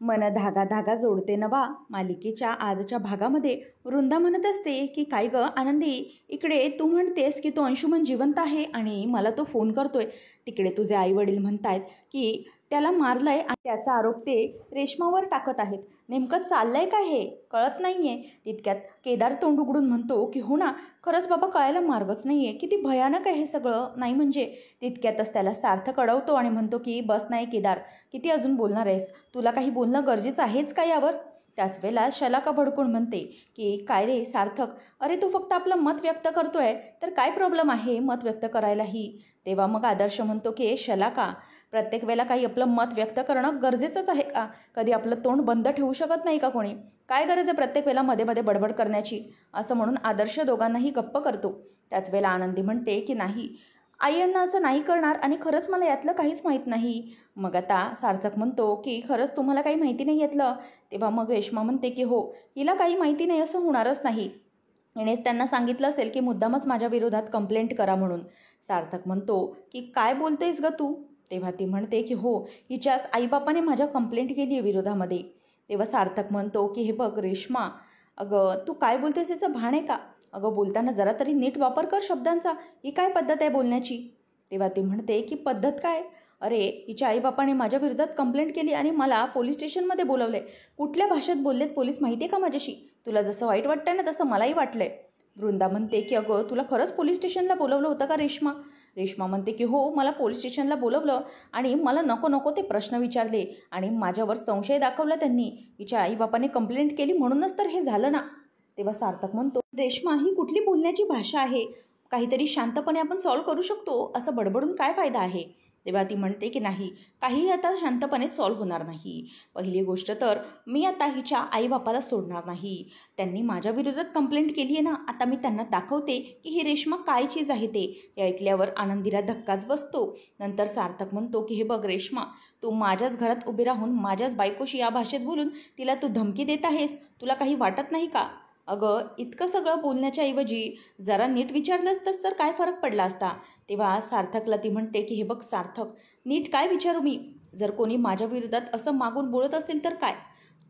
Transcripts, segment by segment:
मन धागा धागा जोडते नवा मालिकेच्या आजच्या भागामध्ये वृंदा म्हणत असते की काय ग आनंदी, इकडे तू म्हणतेस की तो अंशुमन जिवंत आहे आणि मला तो फोन करतोय. तिकडे तुझे आई वडील म्हणतायत की त्याला मारलंय आणि त्याचा आरोप ते रेश्मावर टाकत आहेत. नेमकं चाललंय काय हे कळत नाहीये. तितक्यात केदार तोंड उघडून म्हणतो की हो ना, खरंच बाबा कळायला मार्गच नाहीये. किती भयानक आहे हे सगळं. नाही म्हणजे तितक्यातच त्याला सार्थक अडवतो आणि म्हणतो की बस नाही केदार, किती अजून बोलणार आहेस? तुला काही बोलणं गरजेचं आहेच का यावर? त्याच वेळेला शलाका भडकून म्हणते की काय रे सार्थक, अरे तू फक्त आपलं मत व्यक्त करतोय तर काय प्रॉब्लेम आहे मत व्यक्त करायलाही? तेव्हा मग आदर्श म्हणतो की शलाका, प्रत्येक वेळेला काही आपलं मत व्यक्त करणं गरजेचंच आहे का? कधी आपलं तोंड बंद ठेवू शकत नाही का कोणी? काय गरज आहे प्रत्येक वेळेला मध्ये मध्ये बडबड करण्याची? असं म्हणून आदर्श दोघांनाही गप्प करतो. त्याच वेळेला आनंदी म्हणते की नाही, आई यांना असं नाही करणार आणि खरंच मला यातलं काहीच माहीत नाही. मग आता सार्थक म्हणतो की खरंच तुम्हाला काही माहिती नाही यातलं? तेव्हा मग रेश्मा म्हणते की हो, हिला काही माहिती नाही असं होणारच नाही. हिनेच त्यांना सांगितलं असेल की मुद्दामच माझ्या विरोधात कंप्लेंट करा म्हणून. सार्थक म्हणतो की काय बोलतेस ग तू? तेव्हा ती म्हणते की हो, हिच्याच आईबापाने माझ्या कंप्लेंट केली आहे विरोधामध्ये. तेव्हा सार्थक म्हणतो की हे बघ रेश्मा, अगं तू काय बोलतेस याचं भान आहे का? अगं बोलताना जरा तरी नीट वापर कर शब्दांचा. ही काय पद्धत आहे बोलण्याची? तेव्हा ती म्हणते की पद्धत काय? अरे हिच्या आईबापाने माझ्या विरोधात कंप्लेंट केली आणि मला पोलीस स्टेशनमध्ये बोलवले. कुठल्या भाषेत बोललेत पोलीस माहिती आहे का माझ्याशी? तुला जसं वाईट वाटतंय ना तसं मलाही वाटलंय. वृंदा म्हणते की अगं तुला खरंच पोलीस स्टेशनला बोलवलं होतं का रेश्मा? रेश्मा म्हणते की हो, मला पोलीस स्टेशनला बोलवलं आणि मला नको नको ते प्रश्न विचारले आणि माझ्यावर संशय दाखवला त्यांनी. हिच्या आईबापाने कंप्लेंट केली म्हणूनच तर हे झालं ना. तेव्हा सार्थक म्हणतो रेश्मा, ही कुठली बोलण्याची भाषा आहे? काहीतरी शांतपणे आपण सॉल्व्ह करू शकतो, असं बडबडून काय फायदा आहे? तेव्हा ती म्हणते की नाही, काहीही आता शांतपणे सॉल्व्ह होणार नाही. पहिली गोष्ट तर मी आता हिच्या आईबापाला सोडणार नाही. त्यांनी माझ्या विरोधात कंप्लेंट केली आहे ना, आता मी त्यांना दाखवते की ही रेश्मा काय चीज आहे ते. हे ऐकल्यावर आनंदीला धक्काच बसतो. नंतर सार्थक म्हणतो की हे बघ रेश्मा, तू माझ्याच घरात उभी राहून माझ्याच बायकोशी या भाषेत बोलून तिला तू धमकी देत आहेस. तुला काही वाटत नाही का? अगं इतकं सगळं बोलण्याच्या ऐवजी जरा नीट विचारलंस तर काय फरक पडला असता? तेव्हा सार्थकला ती म्हणते की हे बघ सार्थक, नीट काय विचारू मी? जर कोणी माझ्या विरोधात असं मागून बोलत असेल तर काय?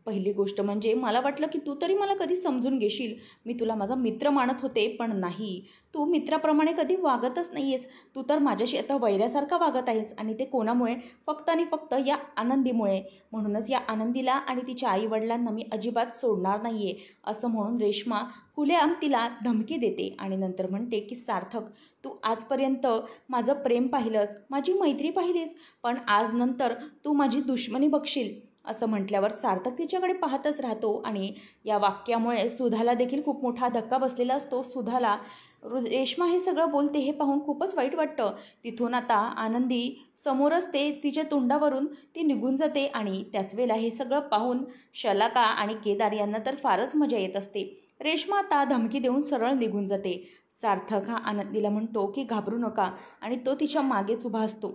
पहिली गोष्ट म्हणजे मला वाटलं की तू तरी मला कधी समजून घेशील. मी तुला माझा मित्र मानत होते, पण नाही, तू मित्राप्रमाणे कधी वागतच नाही आहेस. तू तर माझ्याशी आता वैऱ्यासारखा वागत आहेस आणि ते कोणामुळे? फक्त आणि फक्त या आनंदीमुळे. म्हणूनच या आनंदीला आणि तिच्या आईवडिलांना मी अजिबात सोडणार नाही आहे, असं म्हणून रेश्मा खुलेआम तिला धमकी देते आणि नंतर म्हणते की सार्थक, तू आजपर्यंत माझं प्रेम पाहिलंस, माझी मैत्री पाहिलीस, पण आज नंतर तू माझी दुश्मनी बघशील. असं म्हटल्यावर सार्थक तिच्याकडे पाहतच राहतो आणि या वाक्यामुळे सुधाला देखील खूप मोठा धक्का बसलेला असतो. सुधाला रेश्मा हे सगळं बोलते हे पाहून खूपच वाईट वाटतं. तिथून आता आनंदी समोरच ते तिच्या तोंडावरून ती निघून जाते आणि त्याच वेळेला हे सगळं पाहून शलाका आणि केदार यांना तर फारच मजा येत असते. रेश्मा आता धमकी देऊन सरळ निघून जाते. सार्थक हा आनंदीला म्हणतो की घाबरू नका आणि तो तिच्या मागेच उभा असतो.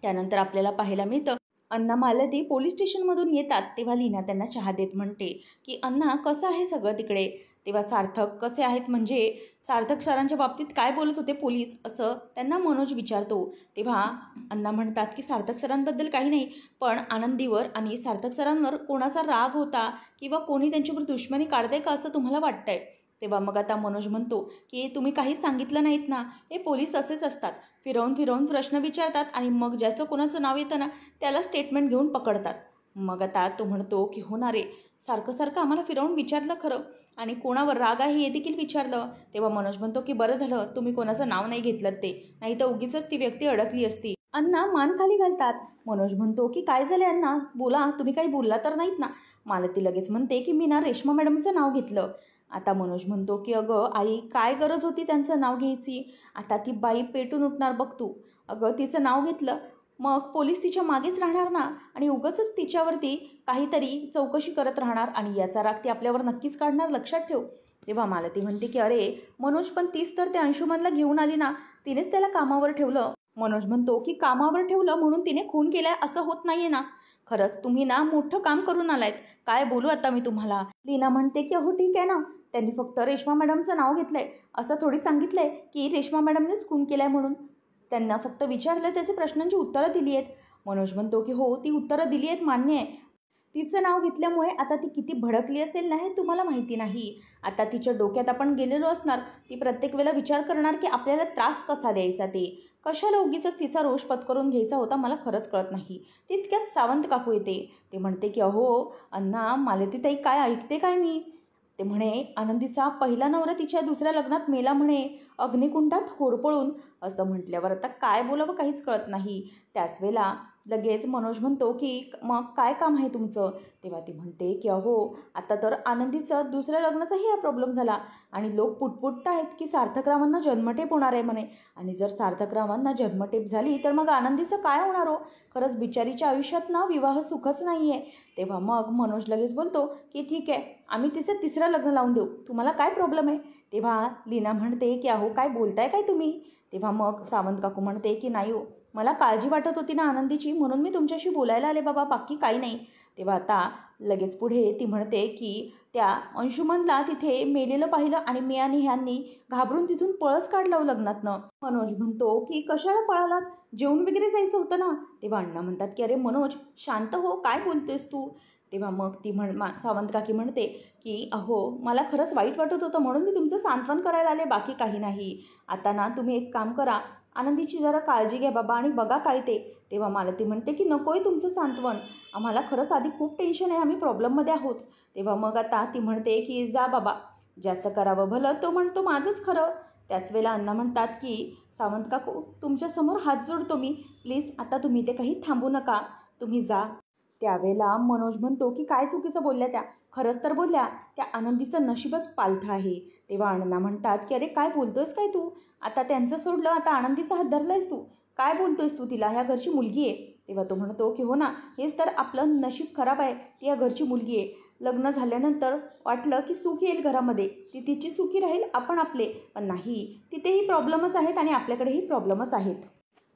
त्यानंतर आपल्याला पाहायला मिळतं अण्णा मालती पोलीस स्टेशनमधून येतात. तेव्हा लीना त्यांना चहा देत म्हणते की अण्णा कसं आहे सगळं तिकडे? तेव्हा सार्थक कसे आहेत म्हणजे सार्थक सरांच्या बाबतीत काय बोलत होते पोलीस, असं त्यांना मनोज विचारतो. तेव्हा अण्णा म्हणतात की सार्थक सरांबद्दल काही नाही, पण आनंदीवर आणि सार्थक सरांवर कोणाचा राग होता किंवा कोणी त्यांच्यावर दुश्मनी काढते का असं तुम्हाला वाटतंय? तेव्हा मग आता मनोज म्हणतो की तुम्ही काहीच सांगितलं नाहीत ना, हे पोलीस असेच असतात, फिरवून फिरवून प्रश्न विचारतात आणि मग ज्याचं कोणाचं नाव येतं ना त्याला स्टेटमेंट घेऊन पकडतात. मग आता तो म्हणतो की हो ना रे, सारखं सारखं आम्हाला फिरवून विचारलं खरं आणि कोणावर राग आहे हे देखील विचारलं. तेव्हा मनोज म्हणतो की बरं झालं तुम्ही कोणाचं नाव नाही घेतलं ते, नाही तर उगीच ती व्यक्ती अडकली असती. अण्णा मान खाली घालतात. मनोज म्हणतो की काय झालं अण्णा, बोला, तुम्ही काही बोलला तर नाहीत ना? मालती लगेच म्हणते की मी ना रेश्मा मॅडमचं नाव घेतलं. आता मनोज म्हणतो की अगं आई, काय गरज होती त्यांचं नाव घ्यायची? आता ती बाई पेटून उठणार बघ तू. अगं तिचं नाव घेतलं मग पोलीस तिच्या मागेच राहणार ना आणि उगाचच तिच्यावरती काहीतरी चौकशी करत राहणार आणि याचा राग ती आपल्यावर नक्कीच काढणार, लक्षात ठेव. तेव्हा मालती म्हणते की अरे मनोज, पण तीच तर त्या अंशुमनला घेऊन आली ना, तिनेच त्याला कामावर ठेवलं. मनोज म्हणतो की कामावर ठेवलं म्हणून तिने खून केलाय असं होत नाहीये ना? खरंच तुम्ही ना मोठं काम करून आलायत, काय बोलू आता मी तुम्हाला? लीना म्हणते की हो ठीक आहे ना, त्यांनी फक्त रेश्मा मॅडमचं नाव घेतलंय, असं थोडी सांगितलंय की रेश्मा मॅडमनेच खून केलाय म्हणून. त्यांना फक्त विचारलं, त्याचे प्रश्नांची उत्तरं दिली आहेत. मनोज म्हणतो की हो, ती उत्तरं दिली आहेत मान्य आहे, तिचं नाव घेतल्यामुळे आता ती किती भडकली असेल ना हे तुम्हाला माहिती नाही. आता तिच्या डोक्यात आपण गेलेलो असणार. ती प्रत्येक वेळेला विचार करणार की आपल्याला त्रास कसा द्यायचा, ते कशाला उगीचच तिचा रोष पत्करून घ्यायचा होता, मला खरंच कळत नाही. तितक्यात सावंत काकू येते. ते म्हणते की अहो अण्णा, मालतीताई काय ऐकते काय मी. ते म्हणे आनंदीचा पहिला नवरा तिच्या दुसऱ्या लग्नात मेला म्हणे, अग्निकुंडात होरपळून. असं म्हटल्यावर आता काय बोलावं काहीच कळत नाही. त्याच वेळेला लगेच मनोज म्हणतो की मग काय काम आहे तुमचं. तेव्हा ती म्हणते की अहो आता तर आनंदीचं दुसऱ्या लग्नाचाही हा प्रॉब्लेम झाला आणि लोक पुटपुटत आहेत की सार्थकरावांना जन्मटेप होणार आहे म्हणे. आणि जर सार्थकरावांना जन्मटेप झाली तर मग आनंदीचं काय होणार हो. खरंच बिचारीच्या आयुष्यात ना विवाह सुखच नाही आहे. तेव्हा मग मनोज लगेच बोलतो की ठीक आहे, आम्ही तिचं तिसरं लग्न लावून देऊ, तुम्हाला काय प्रॉब्लेम आहे. तेव्हा लीना म्हणते की अहो काय बोलताय काय तुम्ही. तेव्हा मग सावंत काकू म्हणते की नाही हो, मला काळजी वाटत होती ना आनंदीची, म्हणून मी तुमच्याशी बोलायला आले बाबा, बाकी काही नाही. तेव्हा आता लगेच पुढे ती म्हणते की त्या अंशुमनला तिथे मेलेलं पाहिलं आणि मी आणि ह्यांनी घाबरून तिथून पळस काढला लग्नातनं. मनोज म्हणतो की कशाला पळालात, जेवून वगैरे जायचं होतं ना. तेव्हा अण्णा म्हणतात की अरे मनोज शांत हो, काय बोलतोयस तू. तेव्हा मग ती सावंत काकी म्हणते की अहो मला खरंच वाईट वाटत होतं म्हणून मी तुमचं सांत्वन करायला आले, बाकी काही नाही. आता ना तुम्ही एक काम करा, आनंदीची जरा काळजी घ्या बाबा आणि बघा काय ते. तेव्हा मालती म्हणते की नको आहे तुमचं सांत्वन, आम्हाला खरंच आधी खूप टेन्शन आहे, आम्ही प्रॉब्लेममध्ये आहोत. तेव्हा मग आता ती म्हणते की जा बाबा, ज्याचं करावं भलं तो म्हणतो माझंच खरं. त्याच वेळेला अण्णा म्हणतात की सावंत काकू तुमच्यासमोर हात जोडतो मी, प्लीज आता तुम्ही ते काही थांबू नका, तुम्ही जा. त्यावेळेला मनोज म्हणतो की काय चुकीचं बोलल्या त्या, खरंच तर बोलल्या, त्या आनंदीचं नशीबच पालथं आहे. तेव्हा अण्णा म्हणतात की अरे काय बोलतोयस काय तू, आता त्यांचं सोडलं, आता आनंदीचा हात धरलायस तू, काय बोलतोयस तू, तिला ह्या घरची मुलगी आहे. तेव्हा तो म्हणतो की हो ना, हेच तर आपलं नशीब खराब आहे, ती या घरची मुलगी आहे. लग्न झाल्यानंतर वाटलं की सुख येईल घरामध्ये, ती तिची सुखी राहील, आपण आपले, पण नाही, तिथेही प्रॉब्लेमच आहेत आणि आपल्याकडेही प्रॉब्लेमच आहेत.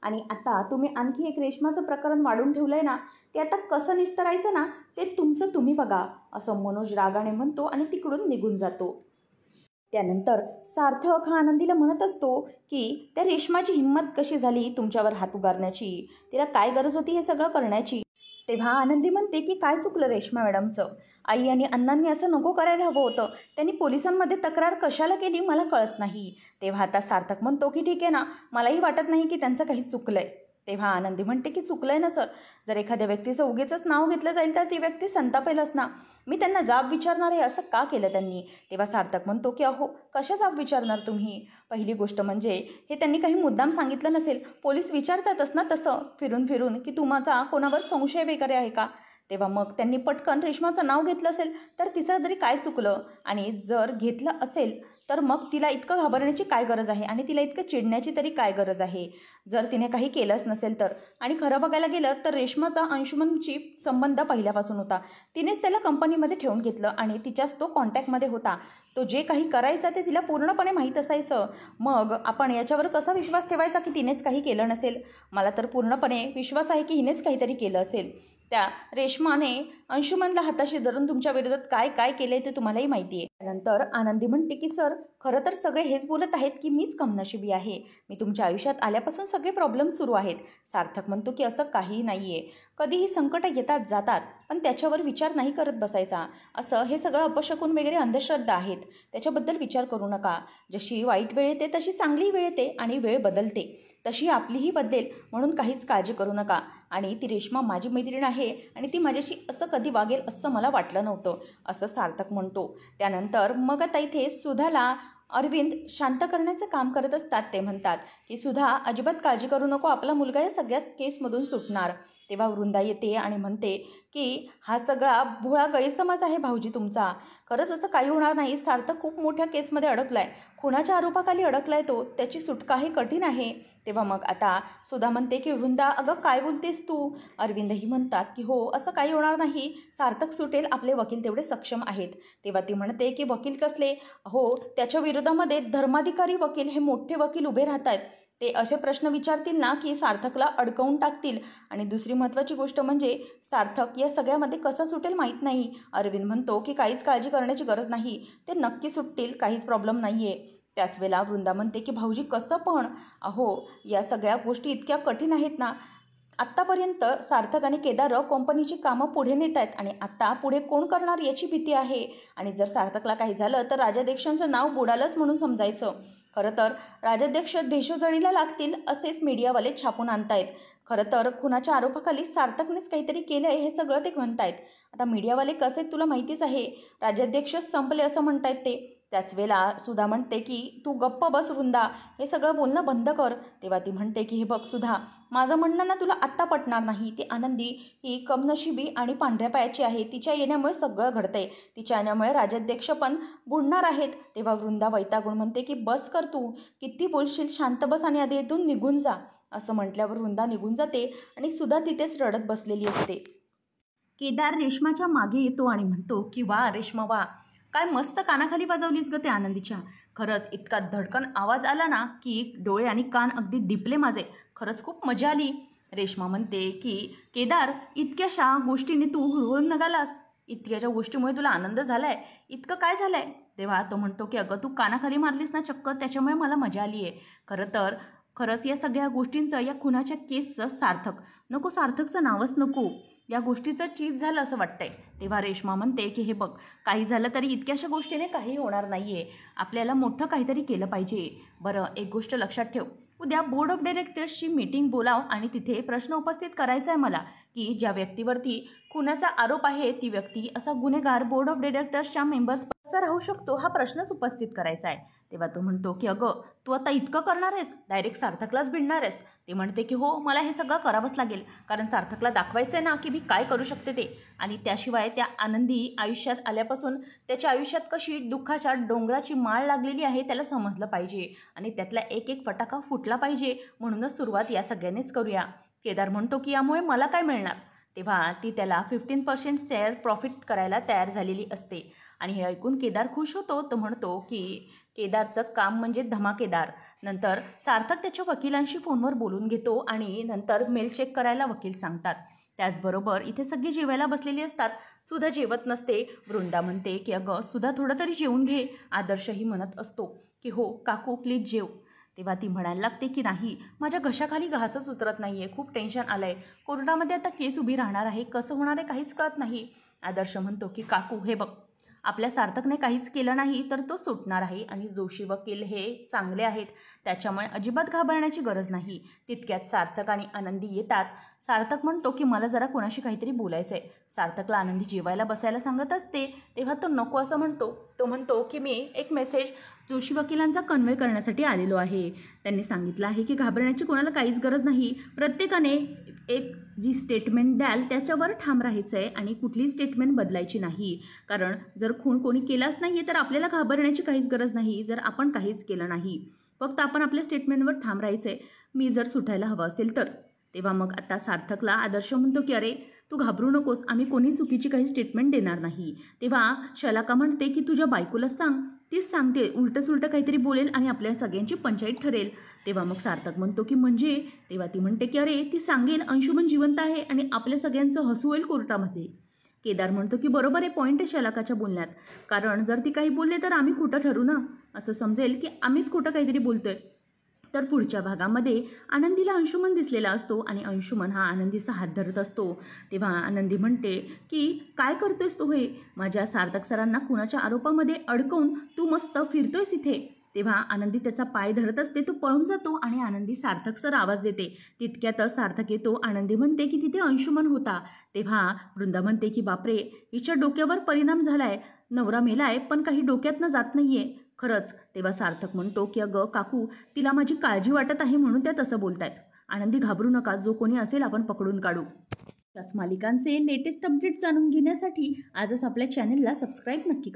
आणि आता तुम्ही आणखी एक रेशमाचं प्रकरण वाढून ठेवलं आहे ना, ते आता कसं निस्तरायचं ना ते तुमचं तुम्ही बघा, असं मनोज रागाने म्हणतो आणि तिकडून निघून जातो. त्यानंतर सार्थक हा आनंदीला म्हणत असतो की त्या रेशमाची हिंमत कशी झाली तुमच्यावर हात उगारण्याची, तिला काय गरज होती हे सगळं करण्याची. तेव्हा आनंदी म्हणते की काय चुकलं रेश्मा मॅडमचं, आई आणि अण्णांनी असं नको करायला हवं होतं, त्यांनी पोलिसांमध्ये तक्रार कशाला केली मला कळत नाही. तेव्हा आता सार्थक म्हणतो की ठीक आहे ना, मलाही वाटत नाही की त्यांचं काही चुकलं आहे. तेव्हा आनंदी म्हणते की चुकलं आहे ना सर, जर एखाद्या व्यक्तीचं उगीचंच नाव घेतलं जाईल तर ती व्यक्ती संतापेलच ना, मी त्यांना जाब विचारणार आहे, असं का केलं त्यांनी. तेव्हा सार्थक म्हणतो की अहो कशा जाब विचारणार तुम्ही, पहिली गोष्ट म्हणजे हे त्यांनी काही मुद्दाम सांगितलं नसेल, पोलीस विचारतातच ना तसं फिरून फिरून की तुम्हाला कोणावर संशय वगैरे आहे का. तेव्हा मग त्यांनी पटकन रेश्माचं नाव घेतलं असेल तर तिचं तरी काय चुकलं, आणि जर घेतलं असेल तर मग तिला इतकं घाबरण्याची काय गरज आहे आणि तिला इतकं चिडण्याची तरी काय गरज आहे, जर तिने काही केलंच नसेल तर. आणि खरं बघायला गेलं तर रेश्माचा अंशुमनशी संबंध पहिल्यापासून होता, तिनेच त्याला कंपनीमध्ये ठेवून घेतलं आणि तिच्याच तो कॉन्टॅक्टमध्ये होता, तो जे काही करायचा ते तिला पूर्णपणे माहीत असायचं. मग आपण याच्यावर कसा विश्वास ठेवायचा की तिनेच काही केलं नसेल. मला तर पूर्णपणे विश्वास आहे की हिनेच काहीतरी केलं असेल. त्या रेश्माने अंशुमनला हाताशी धरून तुमच्या विरोधात काय काय केलंय ते तुम्हालाही माहिती आहे. त्यानंतर आनंदी म्हणते की सर खरं तर सगळे हेच बोलत आहेत की मीच कमनशिबी आहे, मी तुमच्या आयुष्यात आल्यापासून सगळे प्रॉब्लेम सुरू आहेत. सार्थक म्हणतो की असं काही नाही आहे, कधीही संकट येतात जातात, पण त्याच्यावर विचार नाही करत बसायचा. असं हे सगळं अपशकुन वगैरे अंधश्रद्धा आहेत, त्याच्याबद्दल विचार करू नका. जशी वाईट वेळ येते तशी चांगली वेळ येते आणि वेळ बदलते, तशी आपलीही बदलेल, म्हणून काहीच काळजी करू नका. आणि ती रेश्मा माझी मैत्रीण आहे आणि ती माझ्याशी असं कधी वागेल असं मला वाटलं नव्हतं, असं सार्थक म्हणतो. त्यानंतर मग आता इथे सुधाला अरविंद शांत करण्याचं काम करत असतात. ते म्हणतात की सुधा अजिबात काळजी करू नको, आपला मुलगा या सगळ्या केसमधून सुटणार. तेव्हा वृंदा येते आणि म्हणते की हा सगळा भोळा गैरसमज आहे भाऊजी तुमचा, खरंच असं काही होणार नाही. सार्थक खूप मोठ्या केसमध्ये अडकलाय, खुनाच्या आरोपाखाली अडकलाय तो, त्याची सुटका ही कठीण आहे. तेव्हा मग आता सुधा म्हणते की वृंदा अगं काय बोलतेस तू. अरविंदही म्हणतात की हो असं काही होणार नाही, सार्थक सुटेल, आपले वकील तेवढे सक्षम आहेत. तेव्हा ती म्हणते की वकील कसले, हो त्याच्या विरोधामध्ये धर्माधिकारी वकील हे मोठे वकील उभे राहत आहेत, ते असे प्रश्न विचारतील ना की सार्थकला अडकवून टाकतील. आणि दुसरी महत्त्वाची गोष्ट म्हणजे सार्थक या सगळ्यामध्ये कसा सुटेल माहीत नाही. अरविंद म्हणतो की काहीच काळजी करण्याची गरज नाही, ते नक्की सुटतील, काहीच प्रॉब्लेम नाही आहे. त्याच वेळेला वृंदा म्हणते की भाऊजी कसं पण, अहो या सगळ्या गोष्टी इतक्या कठीण आहेत ना, आत्तापर्यंत सार्थक आणि केदार कंपनीची कामं पुढे नेत आहेत आणि आत्ता पुढे कोण करणार याची भीती आहे. आणि जर सार्थकला काही झालं तर राजाध्यक्षांचं नाव बुडालंच म्हणून समजायचं. खरं तर राजाध्यक्ष देशोजळीला लागतील असेच मीडियावाले छापून आणतायत. खरं तर खुनाच्या आरोपाखाली सार्थकनेच काहीतरी केलं आहे हे सगळं ते म्हणतायत. आता मीडियावाले कसे तुला माहितीच आहे. राजाध्यक्षच संपले असं म्हणतायत ते. त्याच वेळेला सुधा म्हणते की तू गप्प बस वृंदा, हे सगळं बोलणं बंद कर. तेव्हा ती म्हणते की हे बघ सुधा, माझं म्हणणं ना तुला आत्ता पटणार नाही. ती आनंदी ही कमनशिबी आणि पांढऱ्या पायाची आहे. तिच्या येण्यामुळे सगळं घडतंय. तिच्या येण्यामुळे राजाध्यक्ष पण बुडणार आहेत. तेव्हा वृंदा वैतागून म्हणते की बस कर तू, किती बोलशील, शांत बस आणि आधी इथून निघून जा. असं म्हटल्यावर वृंदा निघून जाते आणि सुधा तिथेच रडत बसलेली असते. केदार रेश्माच्या मागे येतो आणि म्हणतो की वा रेश्मा वा, काय मस्त कानाखाली वाजवलीस ग ते आनंदीच्या. खरंच इतका धडकन आवाज आला ना की डोळे आणि कान अगदी दिपले माझे. खरंच खूप मजा आली. रेश्मा म्हणते की केदार, इतक्याशा गोष्टीने तू हुरळून निघालास, इतक्याच्या गोष्टीमुळे तुला आनंद झालाय, इतकं काय झालंय. तेव्हा तो म्हणतो की अगं तू कानाखाली मारलीस ना चक्क, त्याच्यामुळे मला मजा आली आहे. खरंच या सगळ्या गोष्टींचं, या खुनाच्या केसचं सार्थक नको, सार्थकचं नावच नको, या गोष्टीचं चीज झालं असं वाटतंय. तेव्हा रेश्मा म्हणते की हे बघ, काही झालं तरी इतक्याशा गोष्टीने काही होणार नाही आहे. आपल्याला मोठं काहीतरी केलं पाहिजे. बरं, एक गोष्ट लक्षात ठेव, उद्या बोर्ड ऑफ डायरेक्टर्सची मीटिंग बोलाव आणि तिथे प्रश्न उपस्थित करायचा आहे मला की ज्या व्यक्तीवरती खुनाचा आरोप आहे ती व्यक्ती असा गुन्हेगार बोर्ड ऑफ डायरेक्टर्सच्या मेंबर्स कसा राहू शकतो हा प्रश्नच उपस्थित करायचा आहे. तेव्हा तो म्हणतो की अगं तू आता इतकं करणार आहेस, डायरेक्ट सार्थकलाच भिडणार आहेस. ते म्हणते की हो, मला हे सगळं करावंच लागेल, कारण सार्थकला दाखवायचं आहे ना की मी काय करू शकते ते. आणि त्याशिवाय त्या आनंदी आयुष्यात आल्यापासून त्याच्या आयुष्यात कशी दुःखाच्या डोंगराची माळ लागलेली आहे त्याला समजलं पाहिजे आणि त्यातला एक एक फटाका फुटला पाहिजे. म्हणूनच सुरुवात या सगळ्यांनीच करूया. केदार म्हणतो की यामुळे मला काय मिळणार. तेव्हा ती त्याला 15% शेअर प्रॉफिट करायला तयार झालेली असते. आणि हे ऐकून केदार खुश होतो. तो म्हणतो की केदारचं काम म्हणजे धमाकेदार. नंतर सार्थक त्याच्या वकिलांशी फोनवर बोलून घेतो आणि नंतर मेल चेक करायला वकील सांगतात. त्याचबरोबर इथे सगळी जेवायला बसलेली असतात. सुधा जेवत नसते. वृंदा म्हणते की अगं सुधा थोडं तरी जेवून घे. आदर्शही म्हणत असतो की हो काकू प्लीज जेव. तेव्हा ती म्हणायला लागते की नाही, माझ्या घशाखाली घासच उतरत नाही आहे, खूप टेन्शन आलं आहे, कोर्टामध्ये आता केस उभी राहणार आहे, कसं होणार आहे काहीच कळत नाही. आदर्श म्हणतो की काकू हे बघ, आपल्या सार्थकने काहीच केलं नाही तर तो सुटणार आहे आणि जोशी वकील हे चांगले आहेत, त्याच्यामुळे अजिबात घाबरण्याची गरज नाही. तितक्यात सार्थक आणि आनंदी येतात. सार्थक म्हणतो की मला जरा कोणाशी काहीतरी बोलायचं आहे. सार्थकला आनंदी जेवायला बसायला सांगत असते. तेव्हा तो नको असं म्हणतो. तो म्हणतो की मी एक मेसेज जोशी वकिलांचा कन्वे करण्यासाठी आलेलो आहे. त्यांनी सांगितलं आहे की घाबरण्याची कोणाला काहीच गरज नाही. प्रत्येकाने एक जी स्टेटमेंट द्याल त्याच्यावर ठाम राहायचं आहे आणि कुठलीही स्टेटमेंट बदलायची नाही. कारण जर खून कोणी केलाच नाही आहे तर आपल्याला घाबरण्याची काहीच गरज नाही. जर आपण काहीच केलं नाही, फक्त आपण आपल्या स्टेटमेंटवर ठाम राहायचं आहे. मी जर सुटायला हवं असेल तर. तेव्हा मग आता सार्थकला आदर्श म्हणतो की अरे तू घाबरू नकोस, आम्ही कोणी चुकीची काही स्टेटमेंट देणार नाही. तेव्हा शलाका म्हणते की तुझ्या बायकोलाच सांग, तीच सांगते, उलटं सुलटं काहीतरी बोलेल आणि आपल्या सगळ्यांची पंचायत ठरेल. तेव्हा मग सार्थक म्हणतो की म्हणजे. तेव्हा ती म्हणते की अरे ती सांगेल अंशुमन जिवंत आहे आणि आपल्या सगळ्यांचं हसू होईल कोर्टामध्ये. केदार म्हणतो की बरोबर आहे, पॉईंट आहे शलाकाच्या बोलण्यात, कारण जर ती काही बोलले तर आम्ही खोटं ठरू ना, असं समजेल की आम्हीच खोटं काहीतरी बोलतोय. तर पुढच्या भागामध्ये आनंदीला अंशुमन दिसलेला असतो आणि अंशुमन हा आनंदीचा हात धरत असतो. तेव्हा आनंदी म्हणते की काय करतोयस तू हे, माझ्या सार्थक सरांना खुनाच्या आरोपामध्ये अडकवून तू मस्त फिरतोयस इथे. तेव्हा आनंदी त्याचा पाय धरत असते. तो पळून जातो आणि आनंदी सार्थक सर आवाज देते. तितक्यातच सार्थक येतो. आनंदी म्हणते की तिथे अंशुमन होता. तेव्हा वृंदा म्हणते की बापरे, हिच्या डोक्यावर परिणाम झालाय, नवरा मेलाय पण काही डोक्यातनं जात नाहीये खरंच. तेव्हा सार्थक म्हणतो की अगं काकू, तिला माझी काळजी वाटत आहे म्हणून त्या तसं बोलतायत. आनंदी घाबरू नका, जो कोणी असेल आपण पकडून काढू. त्याच मालिकांचे लेटेस्ट अपडेट्स जाणून घेण्यासाठी आजच आपल्या चॅनलला सबस्क्राईब नक्की करा.